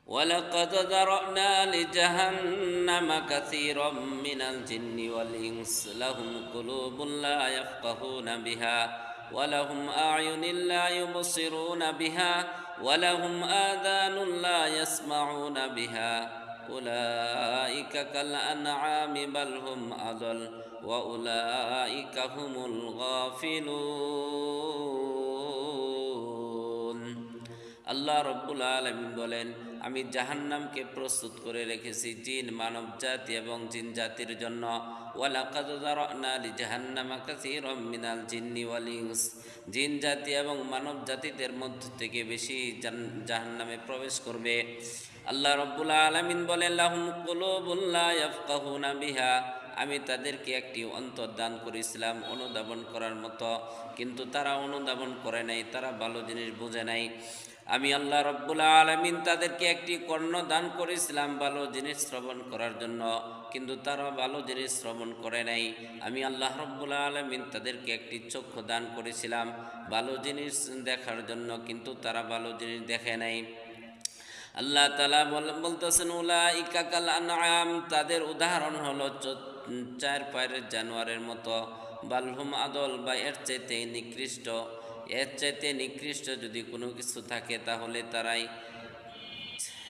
ولقد ذرأنا لجهنم كثيرا من الجن والإنس لهم قلوب لا يفقهون بها ولهم أعين لا يبصرون بها ولهم آذان لا يسمعون بها أولئك كالأنعام بل هم أضل وأولئك هم الغافلون আল্লাহ রব্বুল আলামিন বলেন, আমি জাহান্নামকে প্রস্তুত করে রেখেছি জিন মানব জাতি এবং জিন জাতির জন্য। ওয়ালাকাদ যারানা লিজাহান্নামা কাসীরাম মিনাল জিন্নি ওয়াল ইনস, জিন জাতি এবং মানব জাতিদের মধ্য থেকে বেশি জাহান্নামে প্রবেশ করবে। আল্লাহ রব্বুল আলামিন বলেন, লাহুম কুলুবুন লা ইয়াফকাহুনা বিহা, আমি তাদেরকে একটি অন্তর দান করেছিলাম অনুধাবন করার মতো, কিন্তু তারা অনুধাবন করে নাই, তারা ভালো জিনিস বুঝে নাই। আমি আল্লাহ রব্বুল আলামিন তাদেরকে একটি কর্ণ দান করেছিলাম ভালো জিনিস শ্রবণ করার জন্য, কিন্তু তারা ভালো জিনিস শ্রবণ করে নাই। আমি আল্লাহ রব্বুল আলামিন তাদেরকে একটি চক্ষু দান করেছিলাম ভালো জিনিস দেখার জন্য, কিন্তু তারা ভালো জিনিস দেখে নাই। আল্লাহ তাআলা বলতেছেন, উলাইকা কাল আনআম, তাদের উদাহরণ হলো চার পায়ের জানোয়ারের মতো, বালহুম আদল, বা এর চাইতে নিকৃষ্ট। এর চাইতে নিকৃষ্ট যদি কোনো কিছু থাকে তাহলে তারাই।